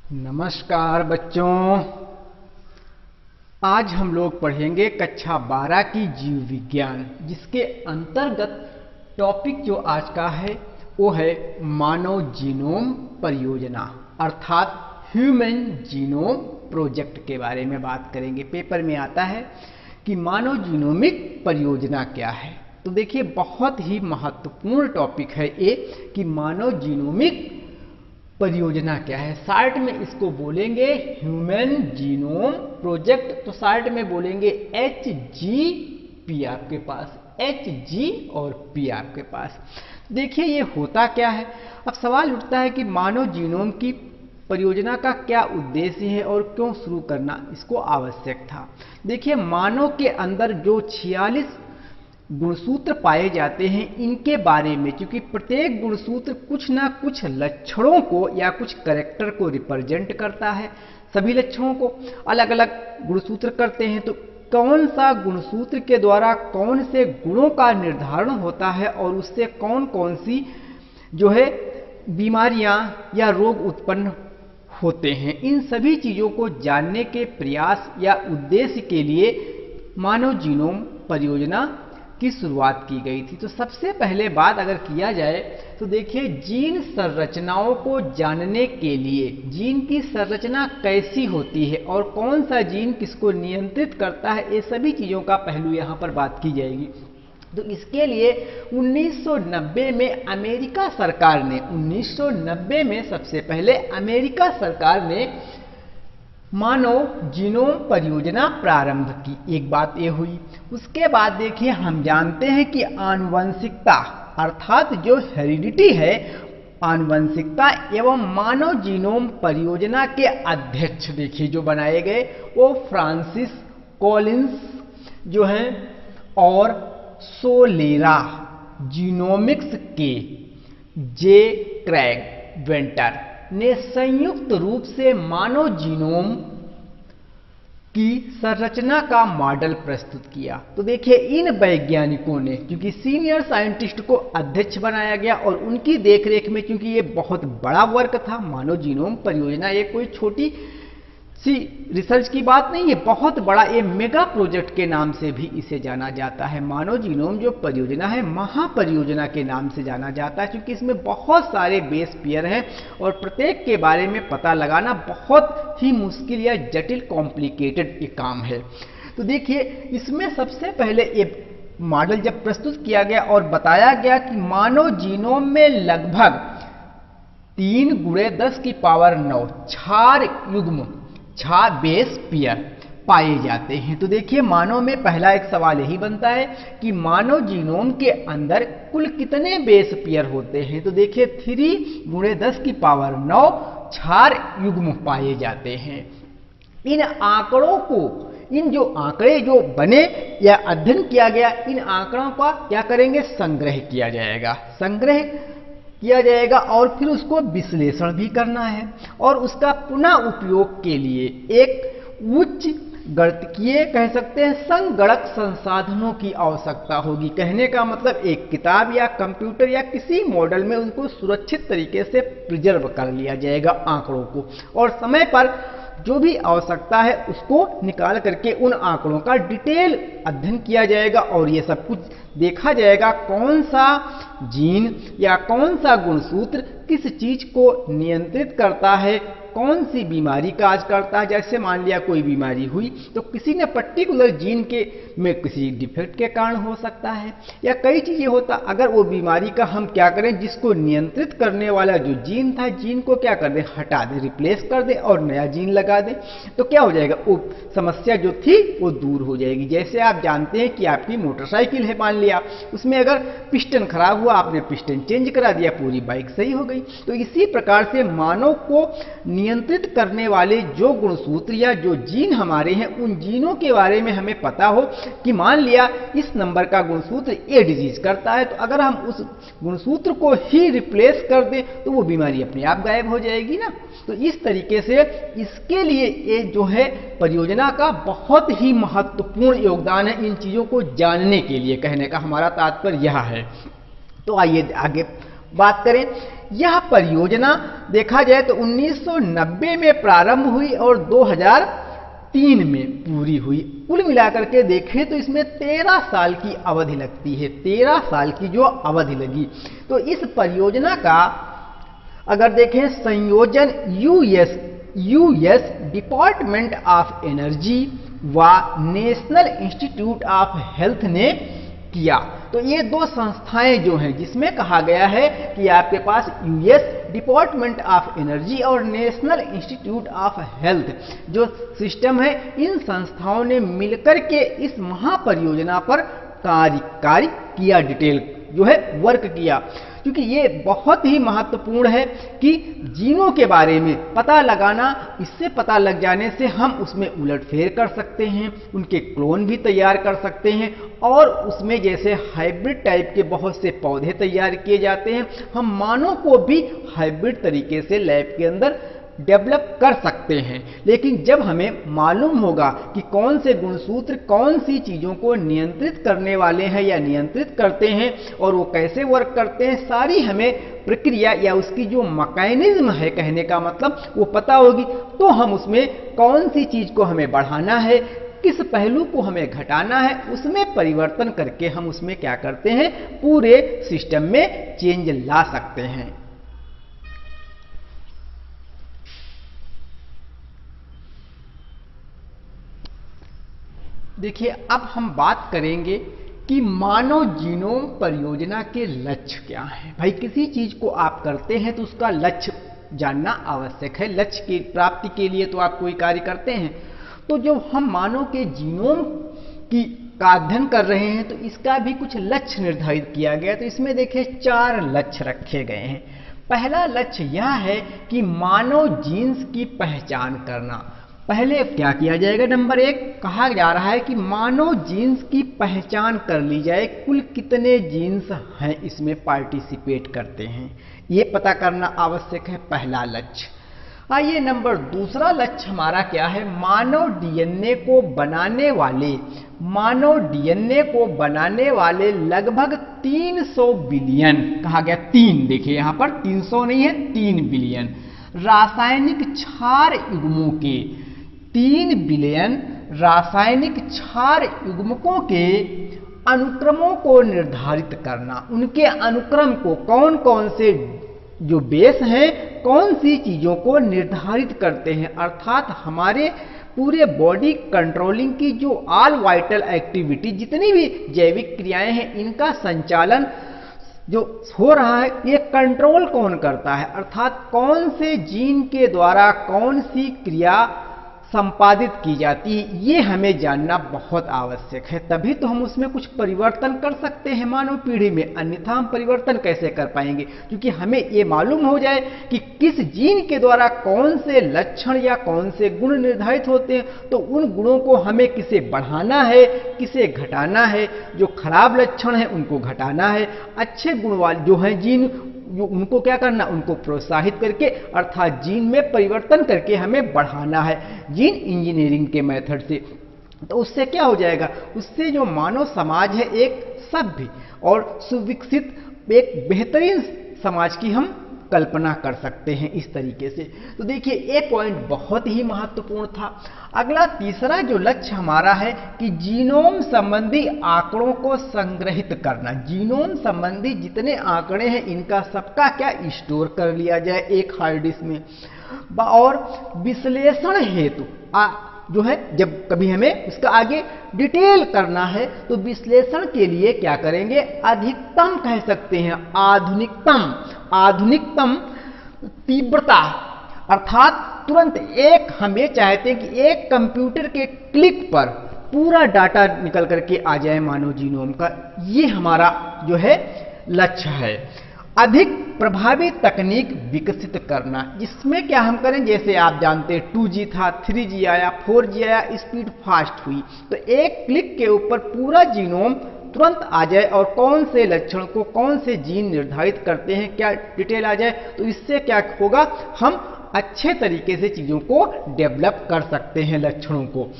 नमस्कार बच्चों। आज हम लोग पढ़ेंगे कक्षा 12 की जीव विज्ञान, जिसके अंतर्गत टॉपिक जो आज का है वो है मानव जीनोम परियोजना अर्थात ह्यूमन जीनोम प्रोजेक्ट के बारे में बात करेंगे। पेपर में आता है कि मानव जीनोमिक परियोजना क्या है। तो देखिए, बहुत ही महत्वपूर्ण टॉपिक है ये कि मानव जीनोमिक परियोजना क्या है। शार्ट में इसको बोलेंगे ह्यूमन जीनोम प्रोजेक्ट, तो शार्ट में बोलेंगे HGP। आपके पास HG और P आपके पास। देखिए ये होता क्या है। अब सवाल उठता है कि मानव जीनोम की परियोजना का क्या उद्देश्य है और क्यों शुरू करना इसको आवश्यक था। देखिए, मानव के अंदर जो 46 गुणसूत्र पाए जाते हैं, इनके बारे में, क्योंकि प्रत्येक गुणसूत्र कुछ ना कुछ लक्षणों को या कुछ कैरेक्टर को रिप्रेजेंट करता है। सभी लक्षणों को अलग अलग गुणसूत्र करते हैं। तो कौन सा गुणसूत्र के द्वारा कौन से गुणों का निर्धारण होता है और उससे कौन कौन सी जो है बीमारियां या रोग उत्पन्न होते हैं, इन सभी चीजों को जानने के प्रयास या उद्देश्य के लिए मानव जीनोम परियोजना की शुरुआत की गई थी। तो सबसे पहले बात अगर किया जाए तो देखिए, जीन संरचनाओं को जानने के लिए जीन की संरचना कैसी होती है और कौन सा जीन किसको नियंत्रित करता है, ये सभी चीजों का पहलू यहाँ पर बात की जाएगी। तो इसके लिए 1990 में अमेरिका सरकार ने 1990 में सबसे पहले अमेरिका सरकार ने मानव जीनोम परियोजना प्रारंभ की। एक बात ये हुई। उसके बाद देखिए, हम जानते हैं कि आनुवंशिकता अर्थात जो हेरिडिटी है, आनुवंशिकता एवं मानव जीनोम परियोजना के अध्यक्ष देखिए जो बनाए गए वो फ्रांसिस कॉलिंस जो हैं और सोलेरा जीनोमिक्स के जे क्रैग वेंटर ने संयुक्त रूप से मानव जीनोम की संरचना का मॉडल प्रस्तुत किया। तो देखिए, इन वैज्ञानिकों ने, क्योंकि सीनियर साइंटिस्ट को अध्यक्ष बनाया गया और उनकी देखरेख में, क्योंकि ये बहुत बड़ा वर्क था, मानव जीनोम परियोजना ये कोई छोटी सी रिसर्च की बात नहीं है, बहुत बड़ा, ये मेगा प्रोजेक्ट के नाम से भी इसे जाना जाता है। मानव जीनोम जो परियोजना है महापरियोजना के नाम से जाना जाता है, क्योंकि इसमें बहुत सारे बेस पेयर हैं और प्रत्येक के बारे में पता लगाना बहुत ही मुश्किल या जटिल कॉम्प्लिकेटेड ये काम है। तो देखिए, इसमें सबसे पहले ये मॉडल जब प्रस्तुत किया गया और बताया गया कि मानव जीनोम में लगभग 3 × 10⁹ क्षार युग्म बेस पेयर पाए जाते हैं। तो देखिए, मानव में पहला एक सवाल यही बनता है कि मानव जीनोम के अंदर कुल कितने बेस पेयर होते हैं। तो देखिए, 3 × 10⁹ क्षार युग्म पाए जाते हैं। इन आंकड़ों को, इन जो आंकड़े जो बने या अध्ययन किया गया, इन आंकड़ों का क्या करेंगे, संग्रह किया जाएगा और फिर उसको विश्लेषण भी करना है और उसका पुनः उपयोग के लिए एक उच्च गणितीय कह सकते हैं संगणक संसाधनों की आवश्यकता होगी। कहने का मतलब एक किताब या कंप्यूटर या किसी मॉडल में उनको सुरक्षित तरीके से प्रिजर्व कर लिया जाएगा आंकड़ों को, और समय पर जो भी आवश्यकता है उसको निकाल करके उन आंकड़ों का डिटेल अध्ययन किया जाएगा और ये सब कुछ देखा जाएगा कौन सा जीन या कौन सा गुणसूत्र किस चीज को नियंत्रित करता है, कौन सी बीमारी का काज करता है। जैसे मान लिया कोई बीमारी हुई तो किसी ने पर्टिकुलर जीन के में किसी डिफेक्ट के कारण हो सकता है या कई चीजें होता। अगर वो बीमारी का हम क्या करें, जिसको नियंत्रित करने वाला जो जीन था, जीन को क्या कर दें, हटा दें, रिप्लेस कर दें और नया जीन लगा दें, तो क्या हो जाएगा, वो समस्या जो थी वो दूर हो जाएगी। जैसे आप जानते हैं कि आपकी मोटरसाइकिल है, मान लिया उसमें अगर पिस्टन खराब हुआ, आपने पिस्टन चेंज करा दिया, पूरी बाइक सही हो गई। तो इसी प्रकार से मानव को नियंत्रित करने वाले जो गुणसूत्र या जो जीन हमारे हैं, उन जीनों के बारे में हमें पता हो कि मान लिया इस नंबर का गुणसूत्र ये डिजीज करता है, तो अगर हम उस गुणसूत्र को ही रिप्लेस कर दें तो वो बीमारी अपने आप गायब हो जाएगी ना। तो इस तरीके से इसके लिए ये जो है परियोजना का बहुत ही महत्वपूर्ण योगदान है, इन चीजों को जानने के लिए। कहने का हमारा तात्पर्य यह है। तो आइए आगे बात करें, यह परियोजना देखा जाए तो 1990 में प्रारंभ हुई और 2003 में पूरी हुई। कुल मिलाकर के देखें तो इसमें 13 साल की अवधि लगती है, 13 साल की जो अवधि लगी। तो इस परियोजना का अगर देखें संयोजन यूएस डिपार्टमेंट ऑफ एनर्जी व नेशनल इंस्टीट्यूट ऑफ हेल्थ ने किया। तो ये दो संस्थाएं जो हैं जिसमें कहा गया है कि आपके पास यूएस डिपार्टमेंट ऑफ एनर्जी और नेशनल इंस्टीट्यूट ऑफ हेल्थ जो सिस्टम है, इन संस्थाओं ने मिलकर के इस महापरियोजना पर कार्य किया, डिटेल जो है वर्क किया। क्योंकि ये बहुत ही महत्वपूर्ण है कि जीनों के बारे में पता लगाना, इससे पता लग जाने से हम उसमें उलटफेर कर सकते हैं, उनके क्लोन भी तैयार कर सकते हैं और उसमें जैसे हाइब्रिड टाइप के बहुत से पौधे तैयार किए जाते हैं, हम मानव को भी हाइब्रिड तरीके से लैब के अंदर डेवलप कर सकते हैं। लेकिन जब हमें मालूम होगा कि कौन से गुणसूत्र कौन सी चीज़ों को नियंत्रित करने वाले हैं या नियंत्रित करते हैं और वो कैसे वर्क करते हैं, सारी हमें प्रक्रिया या उसकी जो मैकेनिज्म है, कहने का मतलब, वो पता होगी, तो हम उसमें कौन सी चीज़ को हमें बढ़ाना है, किस पहलू को हमें घटाना है, उसमें परिवर्तन करके हम उसमें क्या करते हैं, पूरे सिस्टम में चेंज ला सकते हैं। देखिए, अब हम बात करेंगे कि मानव जीनोम परियोजना के लक्ष्य क्या हैं। भाई, किसी चीज को आप करते हैं तो उसका लक्ष्य जानना आवश्यक है। लक्ष्य की प्राप्ति के लिए तो आप कोई कार्य करते हैं। तो जो हम मानव के जीनोम का अध्ययन कर रहे हैं तो इसका भी कुछ लक्ष्य निर्धारित किया गया। तो इसमें देखिए 4 लक्ष्य रखे गए हैं। पहला लक्ष्य यह है कि मानव जीन्स की पहचान करना। पहले क्या किया जाएगा, नंबर 1 कहा जा रहा है कि मानव जीन्स की पहचान कर ली जाए, कुल कितने जीन्स हैं इसमें पार्टिसिपेट करते हैं, ये पता करना आवश्यक है, पहला लक्ष्य। आइए नंबर दूसरा लक्ष्य हमारा क्या है, मानव डीएनए को बनाने वाले लगभग 300 बिलियन, कहा गया 3, देखिए यहां पर 300 नहीं है, 3 बिलियन रासायनिक क्षार युग्मों के, 3 बिलियन रासायनिक क्षार युग्मकों के अनुक्रमों को निर्धारित करना। उनके अनुक्रम को, कौन कौन से जो बेस हैं, कौन सी चीजों को निर्धारित करते हैं, अर्थात हमारे पूरे बॉडी कंट्रोलिंग की जो ऑल वाइटल एक्टिविटी, जितनी भी जैविक क्रियाएं हैं, इनका संचालन जो हो रहा है, ये कंट्रोल कौन करता है, अर्थात कौन से जीन के द्वारा कौन सी क्रिया संपादित की जाती है, ये हमें जानना बहुत आवश्यक है। तभी तो हम उसमें कुछ परिवर्तन कर सकते हैं मानव पीढ़ी में, अन्यथा हम परिवर्तन कैसे कर पाएंगे। क्योंकि हमें ये मालूम हो जाए कि किस जीन के द्वारा कौन से लक्षण या कौन से गुण निर्धारित होते हैं, तो उन गुणों को हमें किसे बढ़ाना है, किसे घटाना है। जो खराब लक्षण है उनको घटाना है, अच्छे गुण वाले जो हैं जीन, उनको क्या करना, उनको प्रोत्साहित करके, अर्थात जीन में परिवर्तन करके हमें बढ़ाना है जीन इंजीनियरिंग के मेथड से। तो उससे क्या हो जाएगा, उससे जो मानव समाज है एक सभ्य और सुविकसित, एक बेहतरीन समाज की हम कल्पना कर सकते हैं इस तरीके से। तो देखिए, एक पॉइंट बहुत ही महत्वपूर्ण था। अगला तीसरा जो लक्ष्य हमारा है कि जीनोम संबंधी आंकड़ों को संग्रहित करना। जीनोम संबंधी जितने आंकड़े हैं इनका सबका क्या स्टोर कर लिया जाए एक हार्ड डिस्क में, और विश्लेषण हेतु जो है, जब कभी हमें इसका आगे डिटेल करना है तो विश्लेषण के लिए क्या करेंगे, अधिकतम कह सकते हैं, आधुनिकतम तीव्रता, अर्थात तुरंत एक, हम ये चाहते हैं कि एक कंप्यूटर के क्लिक पर पूरा डाटा निकल करके आ जाए मानव जीनोम का। ये हमारा जो है लक्ष्य है। अधिक प्रभावी तकनीक विकसित करना, जिसमें क्या हम करें, जैसे आप जानते हैं 2G था, 3G आया, 4G आया, स्पीड फास्ट हुई, तो एक क्लिक के ऊपर पूरा जीनोम तुरंत आ जाए और कौन से लक्षण को कौन से जीन निर्धारित करते हैं, क्या डिटेल आ जाए। तो इससे क्या होगा, हम अच्छे तरीके से चीज़ों को डेवलप कर सकते हैं, लक्षणों को।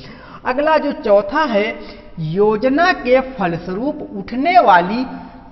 अगला जो चौथा है, योजना के फलस्वरूप उठने वाली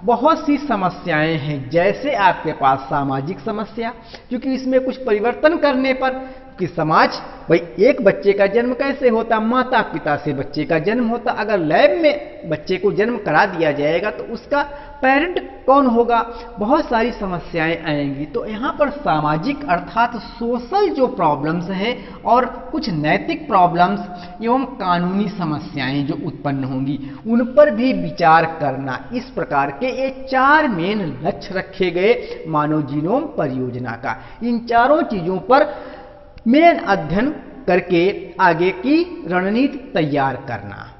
बहुत सी समस्याएं हैं, जैसे आपके पास सामाजिक समस्या, क्योंकि इसमें कुछ परिवर्तन करने पर कि समाज, भाई एक बच्चे का जन्म कैसे होता, माता पिता से बच्चे का जन्म होता, अगर लैब में बच्चे को जन्म करा दिया जाएगा तो उसका पेरेंट कौन होगा, बहुत सारी समस्याएं आएंगी। तो यहाँ पर सामाजिक अर्थात सोशल जो प्रॉब्लम्स हैं और कुछ नैतिक प्रॉब्लम्स एवं कानूनी समस्याएं जो उत्पन्न होंगी उन पर भी विचार करना, इस प्रकार के ये 4 मेन लक्ष्य रखे गए मानव जीनोम परियोजना का। इन चारों चीजों पर मेन अध्ययन करके आगे की रणनीति तैयार करना।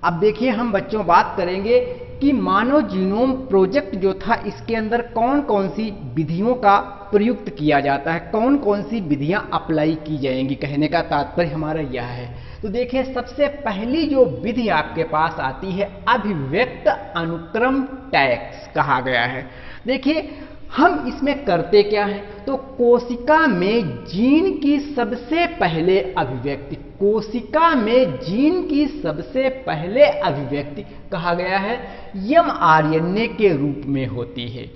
अब देखिए हम बच्चों बात करेंगे कि मानव जीनोम प्रोजेक्ट जो था इसके अंदर कौन कौन सी विधियों का प्रयुक्त किया जाता है, कौन कौन सी विधियां अप्लाई की जाएंगी। कहने का तात्पर्य हमारा यह है। तो देखिए सबसे पहली जो विधि आपके पास आती है अभिव्यक्त अनुक्रम टैग्स कहा गया है। देखिए हम इसमें करते क्या है, तो कोशिका में जीन की सबसे पहले अभिव्यक्ति, कोशिका में जीन की सबसे पहले अभिव्यक्ति कहा गया है mRNA के रूप में होती है।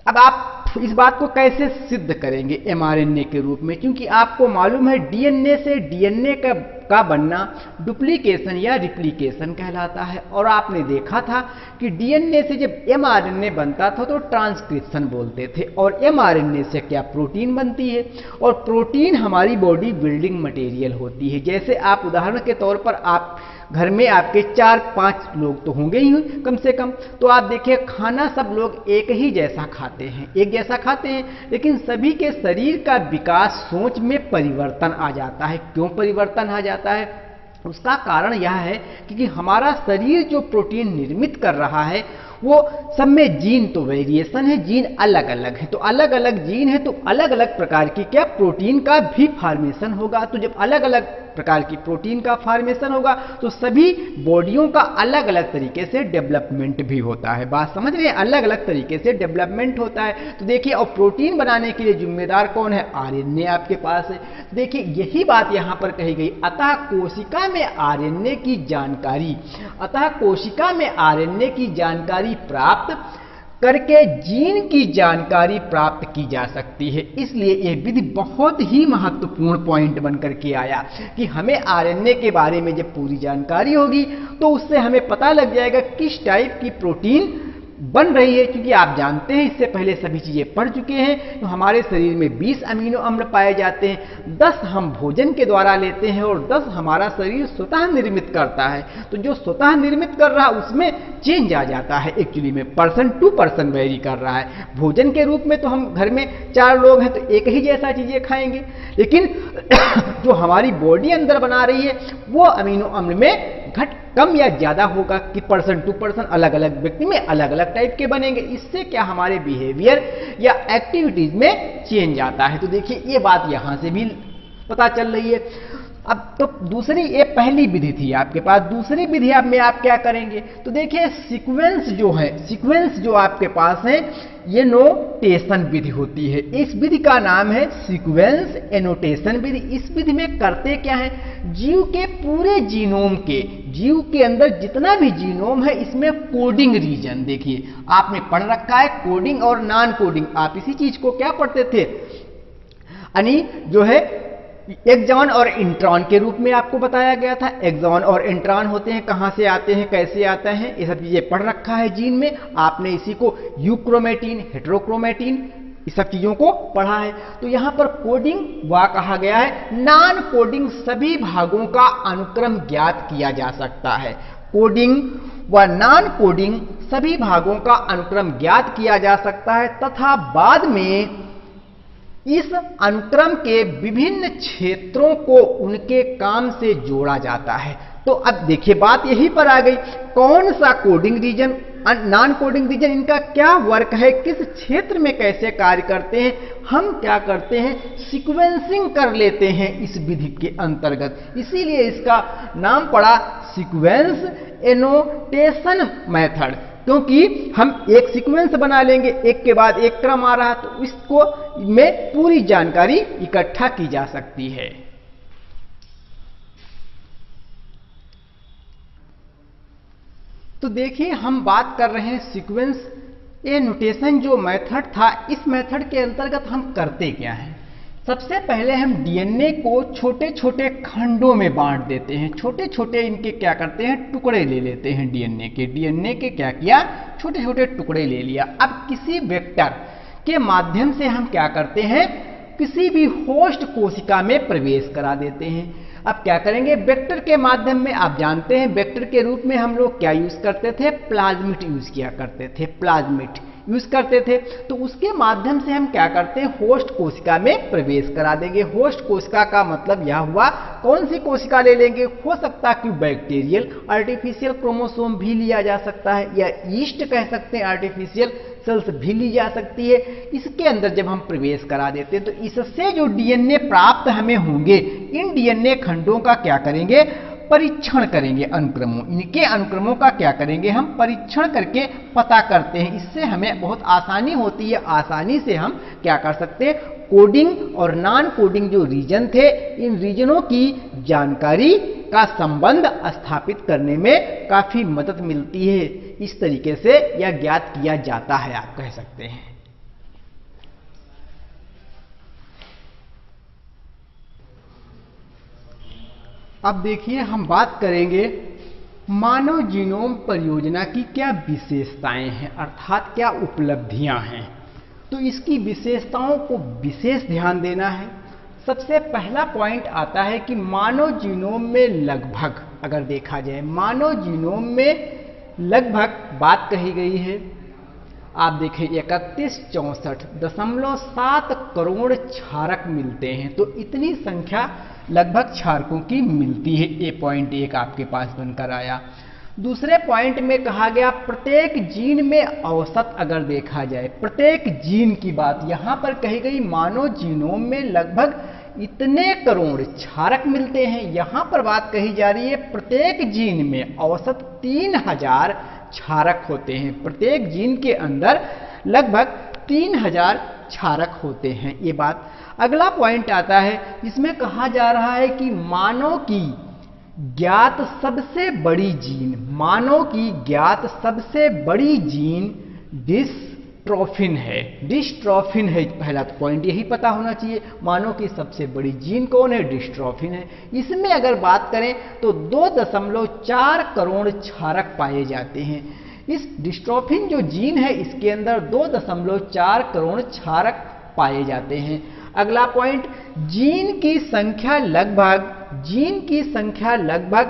अब आप इस बात को कैसे सिद्ध करेंगे mRNA के रूप में, क्योंकि आपको मालूम है डीएनए से डीएनए का बनना डुप्लीकेशन या रिप्लीकेशन कहलाता है। और आपने देखा था कि डीएनए से जब mRNA बनता था तो ट्रांसक्रिप्शन बोलते थे, और mRNA से क्या प्रोटीन बनती है, और प्रोटीन हमारी बॉडी बिल्डिंग मटेरियल होती है। जैसे आप उदाहरण के तौर पर आप घर में आपके 4-5 लोग तो होंगे ही कम से कम, तो आप देखिए खाना सब लोग एक ही जैसा खाते हैं, एक जैसा खाते हैं, लेकिन सभी के शरीर का विकास, सोच में परिवर्तन आ जाता है। क्यों परिवर्तन आ जाता है, उसका कारण यह है क्योंकि हमारा शरीर जो प्रोटीन निर्मित कर रहा है वो सब में जीन तो वेरिएशन है, जीन अलग अलग है, तो अलग अलग जीन है तो अलग अलग प्रकार की क्या प्रोटीन का भी फॉर्मेशन होगा। तो जब अलग अलग प्रकार की प्रोटीन का फॉर्मेशन होगा तो सभी बॉडियों का अलग अलग तरीके से डेवलपमेंट भी होता है। बात समझ रहे हैं, अलग अलग तरीके से डेवलपमेंट होता है। तो देखिए और प्रोटीन बनाने के लिए जिम्मेदार कौन है, आरएनए आपके पास है। देखिए यही बात यहाँ पर कही गई, अतः कोशिका में आरएनए की जानकारी, अतः कोशिका में आरएनए की जानकारी प्राप्त करके जीन की जानकारी प्राप्त की जा सकती है। इसलिए यह विधि बहुत ही महत्वपूर्ण पॉइंट बनकर के आया कि हमें आरएनए के बारे में जब पूरी जानकारी होगी तो उससे हमें पता लग जाएगा किस टाइप की प्रोटीन बन रही है। क्योंकि आप जानते हैं इससे पहले सभी चीजें पढ़ चुके हैं, तो हमारे शरीर में 20 अमीनो अम्ल पाए जाते हैं, 10 हम भोजन के द्वारा लेते हैं और 10 हमारा शरीर स्वतः निर्मित करता है। तो जो स्वतः निर्मित कर रहा है उसमें चेंज आ जाता है, एक्चुअली में पर्सन टू पर्सन वेरी कर रहा है। भोजन के रूप में तो हम घर में 4 लोग हैं तो एक ही जैसा चीजें खाएंगे, लेकिन जो हमारी बॉडी अंदर बना रही है वो अमीनो अम्ल में घट कम या ज्यादा होगा कि पर्सन टू पर्सन अलग अलग व्यक्ति में अलग अलग टाइप के बनेंगे। इससे क्या हमारे बिहेवियर या एक्टिविटीज में चेंज आता है। तो देखिए ये बात यहां से भी पता चल रही है। अब तो दूसरी, ये पहली विधि थी आपके पास, दूसरी विधि अब में आप क्या करेंगे, तो देखिए सीक्वेंस जो है, सीक्वेंस जो आपके पास है ये एनोटेशन विधि होती है। इस विधि का नाम है सीक्वेंस एनोटेशन विधि। इस विधि में करते क्या है, जीव के पूरे जीनोम के, जीव के अंदर जितना भी जीनोम है इसमें कोडिंग रीजन, देखिए आपने पढ़ रखा है कोडिंग और नॉन कोडिंग। आप इसी चीज को क्या पढ़ते थे, यानी जो है एक्सॉन और इंट्रॉन के रूप में आपको बताया गया था। एक्सॉन और इंट्रॉन होते हैं, कहां से आते हैं, कैसे आते हैं, ये सब चीजें पढ़ रखा है जीन में। आपने इसी को यूक्रोमेटिन, हेट्रोक्रोमेटिन, इस सब चीजों को पढ़ा है। तो यहां पर कोडिंग वह कहा गया है, नॉन कोडिंग सभी भागों का अनुक्रम ज्ञात किया जा सकता है। कोडिंग व नॉन कोडिंग सभी भागों का अनुक्रम ज्ञात किया जा सकता है तथा बाद में इस अनुक्रम के विभिन्न क्षेत्रों को उनके काम से जोड़ा जाता है। तो अब देखिए बात यहीं पर आ गई, कौन सा coding region, non coding region, इनका क्या वर्क है, किस क्षेत्र में कैसे कार्य करते हैं। हम क्या करते हैं, सीक्वेंसिंग कर लेते हैं इस विधि के अंतर्गत, इसीलिए इसका नाम पड़ा सीक्वेंस एनोटेशन मेथड। क्योंकि हम एक सीक्वेंस बना लेंगे, एक के बाद एक क्रम आ रहा है, तो इसको में पूरी जानकारी इकट्ठा की जा सकती है। तो देखिए हम बात कर रहे हैं सीक्वेंस ए नोटेशन जो मेथड था, इस मेथड के अंतर्गत हम करते क्या हैं। सबसे पहले हम डीएनए को छोटे छोटे खंडों में बांट देते हैं, छोटे छोटे इनके क्या करते हैं टुकड़े ले लेते हैं डीएनए के क्या किया छोटे छोटे टुकड़े ले लिया। अब किसी वेक्टर के माध्यम से हम क्या करते हैं किसी भी होस्ट कोशिका में प्रवेश करा देते हैं। अब क्या करेंगे वेक्टर के माध्यम में, आप जानते हैं वेक्टर के रूप में हम लोग क्या यूज करते थे प्लाज्मिड यूज किया करते थे, प्लाज्मिड यूज करते थे। तो उसके माध्यम से हम क्या करते हैं होस्ट कोशिका में प्रवेश करा देंगे। होस्ट कोशिका का मतलब यह हुआ कौन सी कोशिका ले लेंगे, हो सकता है कि बैक्टीरियल आर्टिफिशियल क्रोमोसोम भी लिया जा सकता है, या ईस्ट कह सकते हैं आर्टिफिशियल सेल्स भी ली जा सकती है। इसके अंदर जब हम प्रवेश करा देते हैं तो इससे जो डीएनए प्राप्त हमें होंगे, इन डीएनए खंडों का क्या करेंगे परीक्षण करेंगे, अनुक्रमों, इनके अनुक्रमों का क्या करेंगे हम परीक्षण करके पता करते हैं। इससे हमें बहुत आसानी होती है, आसानी से हम क्या कर सकते हैं कोडिंग और नॉन कोडिंग जो रीजन थे, इन रीजनों की जानकारी का संबंध स्थापित करने में काफी मदद मिलती है। इस तरीके से यह ज्ञात किया जाता है, आप कह सकते हैं। अब देखिए हम बात करेंगे मानव जीनोम परियोजना की क्या विशेषताएं हैं, अर्थात क्या उपलब्धियां हैं। तो इसकी विशेषताओं को विशेष ध्यान देना है। सबसे पहला पॉइंट आता है कि मानव जीनोम में लगभग, अगर देखा जाए मानव जीनोम में लगभग बात कही गई है, आप देखें 3164.7 करोड़ क्षारक मिलते हैं। तो इतनी संख्या लगभग क्षारकों की मिलती है। ए पॉइंट एक आपके पास बनकर आया। दूसरे पॉइंट में कहा गया प्रत्येक जीन में औसत, अगर देखा जाए प्रत्येक जीन की बात यहां पर कही गई, मानव जीनोम में लगभग इतने करोड़ क्षारक मिलते हैं। यहां पर बात कही जा रही है प्रत्येक जीन में औसत 3000 क्षारक होते हैं, प्रत्येक जीन के अंदर लगभग 3000 क्षारक होते हैं, ये बात। अगला पॉइंट आता है, इसमें कहा जा रहा है कि मानव की ज्ञात सबसे बड़ी जीन, मानव की ज्ञात सबसे बड़ी जीन डिस्ट्रोफिन है, डिस्ट्रोफिन है। पहला तो पॉइंट यही पता होना चाहिए, मानव की सबसे बड़ी जीन कौन है, डिस्ट्रोफिन है। इसमें अगर बात करें तो 2.4 करोड़ क्षारक पाए जाते हैं। इस डिस्ट्रोफिन जो जीन है इसके अंदर 2.4 करोड़ क्षारक पाए जाते हैं। अगला पॉइंट, जीन की संख्या लगभग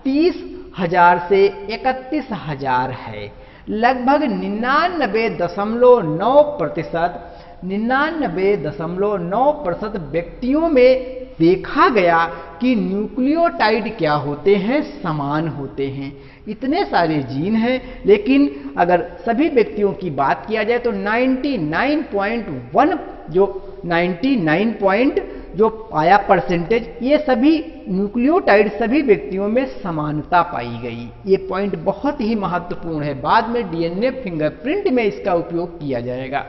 30,000 से 31,000 है। लगभग 99.9% व्यक्तियों में देखा गया कि न्यूक्लियोटाइड क्या होते हैं, समान होते हैं। इतने सारे जीन हैं, लेकिन अगर सभी व्यक्तियों की बात किया जाए तो 99 जो आया परसेंटेज, ये सभी न्यूक्लियोटाइड सभी व्यक्तियों में समानता पाई गई। ये पॉइंट बहुत ही महत्वपूर्ण है, बाद में डीएनए फिंगरप्रिंट में इसका उपयोग किया जाएगा।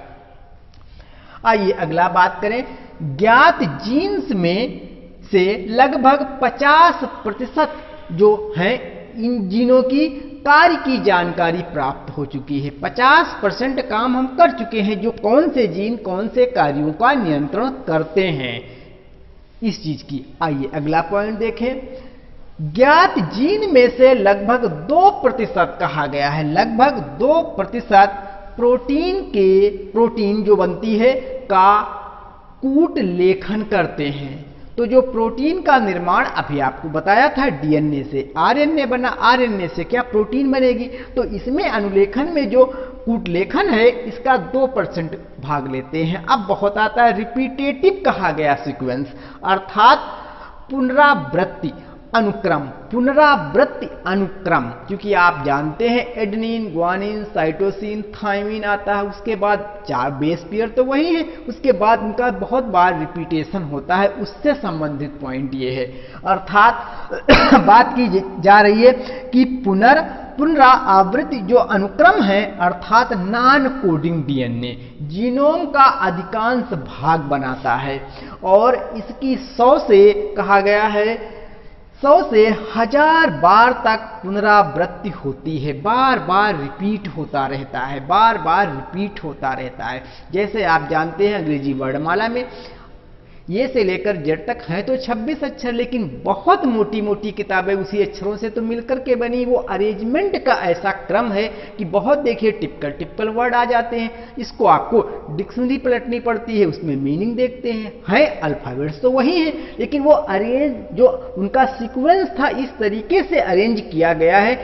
आइए अगला बात करें, ज्ञात जीन्स में से लगभग 50% जो हैं इन जीनों की कार्य की जानकारी प्राप्त हो चुकी है। 50% काम हम कर चुके हैं, जो कौन से जीन कौन से कार्यों का नियंत्रण करते हैं इस चीज की। आइए अगला पॉइंट देखें, ज्ञात जीन में से लगभग 2% कहा गया है, लगभग 2% प्रोटीन जो बनती है का कूट लेखन करते हैं। तो जो प्रोटीन का निर्माण अभी आपको बताया था डीएनए से आरएनए बना, आरएनए से क्या प्रोटीन बनेगी। तो इसमें अनुलेखन में जो कूट लेखन है इसका 2% भाग लेते हैं। अब बहुत आता है रिपीटेटिव कहा गया सीक्वेंस, अर्थात पुनरावृत्ति अनुक्रम, क्योंकि आप जानते हैं एडेनिन, ग्वानिन, साइटोसिन, थाइमिन आता है, उसके बाद 4 बेस पेयर तो वही है, उसके बाद उनका बहुत बार रिपीटेशन होता है। उससे संबंधित पॉइंट ये है, अर्थात बात की जा रही है कि पुनरावृत्ति जो अनुक्रम है, अर्थात नॉन कोडिंग डीएनए जीनोम का अधिकांश भाग बनाता है, और इसकी 100 से कहा गया है 100 से 1000 बार तक पुनरावृत्ति होती है, बार बार रिपीट होता रहता है, बार बार रिपीट होता रहता है। जैसे आप जानते हैं अंग्रेजी वर्णमाला में ये से लेकर जेड तक हैं तो 26 अक्षर, लेकिन बहुत मोटी मोटी किताबें उसी अक्षरों से तो मिलकर के बनी। वो अरेंजमेंट का ऐसा क्रम है कि बहुत देखिए टिपिकल वर्ड आ जाते हैं, इसको आपको डिक्शनरी पलटनी पड़ती है, उसमें मीनिंग देखते हैं अल्फाबेट्स तो वही हैं, लेकिन वो अरेंज जो उनका सीक्वेंस था इस तरीके से अरेंज किया गया है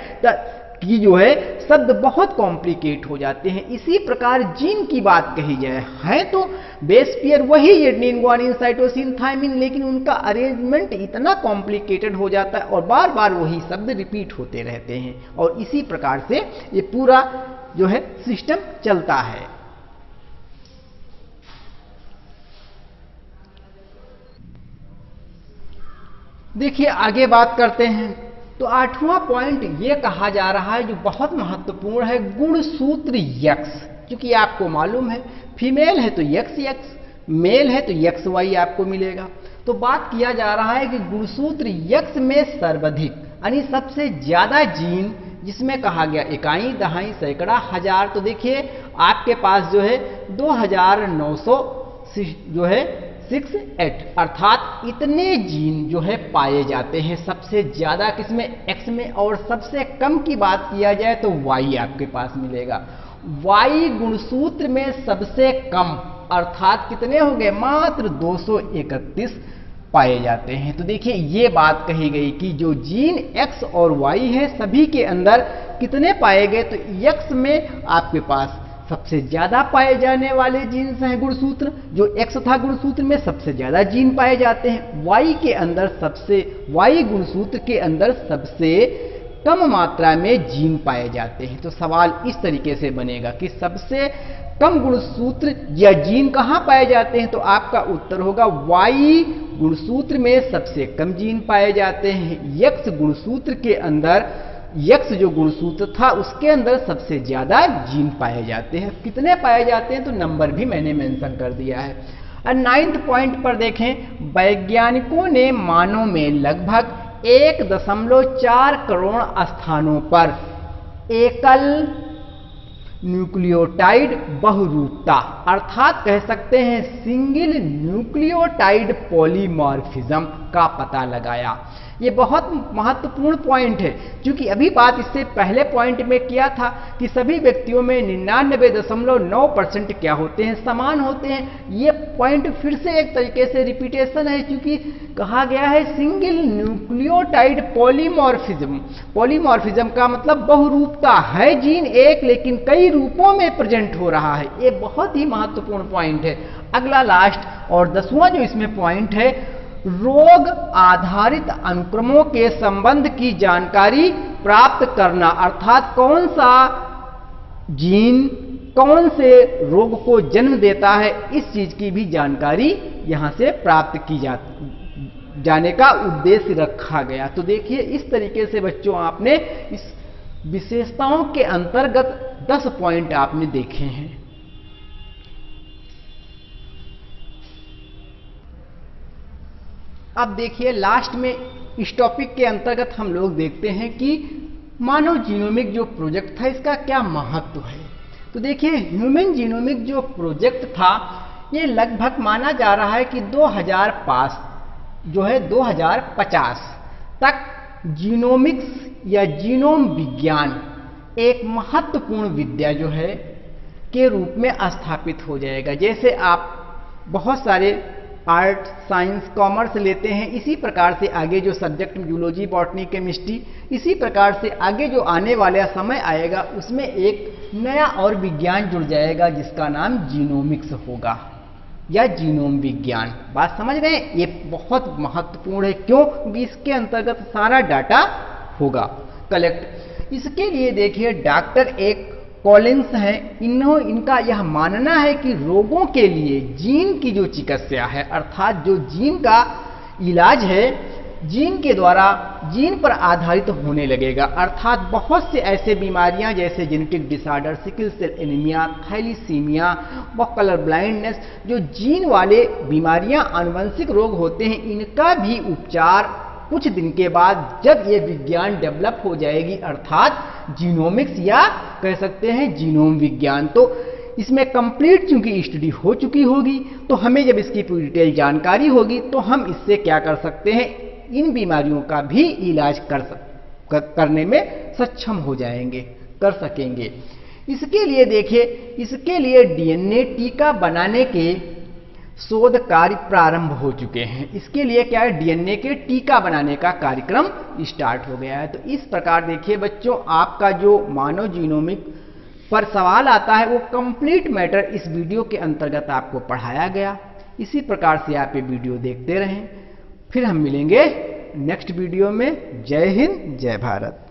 कि जो है शब्द बहुत कॉम्प्लिकेट हो जाते हैं। इसी प्रकार जीन की बात कही जाए है तो बेस पेयर वही एडेनिन, ग्वानिन, साइटोसिन, थायमिन, लेकिन उनका अरेंजमेंट इतना कॉम्प्लिकेटेड हो जाता है और बार बार वही शब्द रिपीट होते रहते हैं और इसी प्रकार से ये पूरा जो है सिस्टम चलता है। देखिए आगे बात करते हैं तो 8वां पॉइंट ये कहा जा रहा है जो बहुत महत्वपूर्ण है, गुणसूत्र यक्स। क्योंकि आपको मालूम है फीमेल है तो यक्स यक्स, मेल है तो यक्स वाई आपको मिलेगा। तो बात किया जा रहा है कि गुणसूत्र यक्स में सर्वाधिक यानी सबसे ज्यादा जीन जिसमें कहा गया इकाई, दहाई, सैकड़ा, हजार, तो देखिए आपके पास जो है 2900 जो है 68 अर्थात इतने जीन जो है पाए जाते हैं सबसे ज्यादा किसमें, एक्स में। और सबसे कम की बात किया जाए तो वाई आपके पास मिलेगा। वाई गुणसूत्र में सबसे कम अर्थात कितने हो गए, मात्र 231 पाए जाते हैं। तो देखिए ये बात कही गई कि जो जीन एक्स और वाई है सभी के अंदर कितने पाए गए, तो एक्स में आपके पास सबसे ज्यादा पाए जाने वाले जीन्स हैं गुणसूत्र, जो एक्स था गुणसूत्र में सबसे ज्यादा जीन पाए जाते हैं। वाई के अंदर वाई गुणसूत्र के अंदर सबसे कम मात्रा में जीन पाए जाते हैं। तो सवाल इस तरीके से बनेगा कि सबसे कम गुणसूत्र या जीन कहां पाए जाते हैं, तो आपका उत्तर होगा वाई गुणसूत्र में सबसे कम जीन पाए जाते हैं। यक्स गुणसूत्र के अंदर, यक्स जो गुणसूत्र था उसके अंदर सबसे ज्यादा जीन पाए जाते हैं। कितने पाए जाते हैं तो नंबर भी मैंने मेंशन कर दिया है। और 9th पॉइंट पर देखें, वैज्ञानिकों ने मानव में लगभग 1.4 करोड़ स्थानों पर एकल न्यूक्लियोटाइड बहुरूपता अर्थात कह सकते हैं सिंगल न्यूक्लियोटाइड पॉलीमॉर्फिज्म का पता लगाया। ये बहुत महत्वपूर्ण पॉइंट है क्योंकि अभी बात इससे पहले पॉइंट में किया था कि सभी व्यक्तियों में 99.9% क्या होते हैं, समान होते हैं। ये पॉइंट फिर से एक तरीके से रिपीटेशन है क्योंकि कहा गया है सिंगल न्यूक्लियोटाइड पॉलीमॉर्फिज्म। पॉलीमॉर्फिज्म का मतलब बहुरूपता है, जीन एक लेकिन कई रूपों में प्रेजेंट हो रहा है। ये बहुत ही महत्वपूर्ण पॉइंट है। अगला लास्ट और 10वां जो इसमें पॉइंट है, रोग आधारित अनुक्रमों के संबंध की जानकारी प्राप्त करना अर्थात कौन सा जीन कौन से रोग को जन्म देता है, इस चीज की भी जानकारी यहां से प्राप्त की जाने का उद्देश्य रखा गया। तो देखिए इस तरीके से बच्चों आपने इस विशेषताओं के अंतर्गत 10 पॉइंट आपने देखे हैं। अब देखिए लास्ट में इस टॉपिक के अंतर्गत हम लोग देखते हैं कि मानव जीनोमिक जो प्रोजेक्ट था इसका क्या महत्व है। तो देखिए ह्यूमन जीनोमिक जो प्रोजेक्ट था ये लगभग माना जा रहा है कि 2050 तक जीनोमिक्स या जीनोम विज्ञान एक महत्वपूर्ण विद्या जो है के रूप में स्थापित हो जाएगा। जैसे आप बहुत सारे आर्ट, साइंस, कॉमर्स लेते हैं, इसी प्रकार से आगे जो सब्जेक्ट जूलॉजी, बॉटनी, केमिस्ट्री, इसी प्रकार से आगे जो आने वाला समय आएगा उसमें एक नया और विज्ञान जुड़ जाएगा जिसका नाम जीनोमिक्स होगा या जीनोम विज्ञान। बात समझ रहे हैं? ये बहुत महत्वपूर्ण है। क्यों? क्योंकि इसके अंतर्गत सारा डाटा होगा कलेक्ट। इसके लिए देखिए डॉक्टर एक कॉलिंस हैं, इनका यह मानना है कि रोगों के लिए जीन की जो चिकित्सा है अर्थात जो जीन का इलाज है जीन के द्वारा जीन पर आधारित होने लगेगा। अर्थात बहुत से ऐसे बीमारियां जैसे genetic disorder, sickle cell anaemia, thalassaemia व कलर ब्लाइंडनेस, जो जीन वाले बीमारियां आनुवंशिक रोग होते हैं, इनका भी उपचार कुछ दिन के बाद जब ये विज्ञान डेवलप हो जाएगी, अर्थात जीनोमिक्स या कह सकते हैं जीनोम विज्ञान, तो इसमें कंप्लीट चूंकि स्टडी हो चुकी होगी, तो हमें जब इसकी पूरी डिटेल जानकारी होगी तो हम इससे क्या कर सकते हैं, इन बीमारियों का भी इलाज करने में सक्षम हो जाएंगे, कर सकेंगे। इसके लिए देखिए, इसके लिए डीएनए टीका बनाने के शोध कार्य प्रारंभ हो चुके हैं। इसके लिए क्या है, डीएनए के टीका बनाने का कार्यक्रम स्टार्ट हो गया है। तो इस प्रकार देखिए बच्चों, आपका जो मानव जीनोमिक पर सवाल आता है वो कंप्लीट मैटर इस वीडियो के अंतर्गत आपको पढ़ाया गया। इसी प्रकार से आप ये वीडियो देखते रहें। फिर हम मिलेंगे नेक्स्ट वीडियो में। जय हिंद, जय भारत।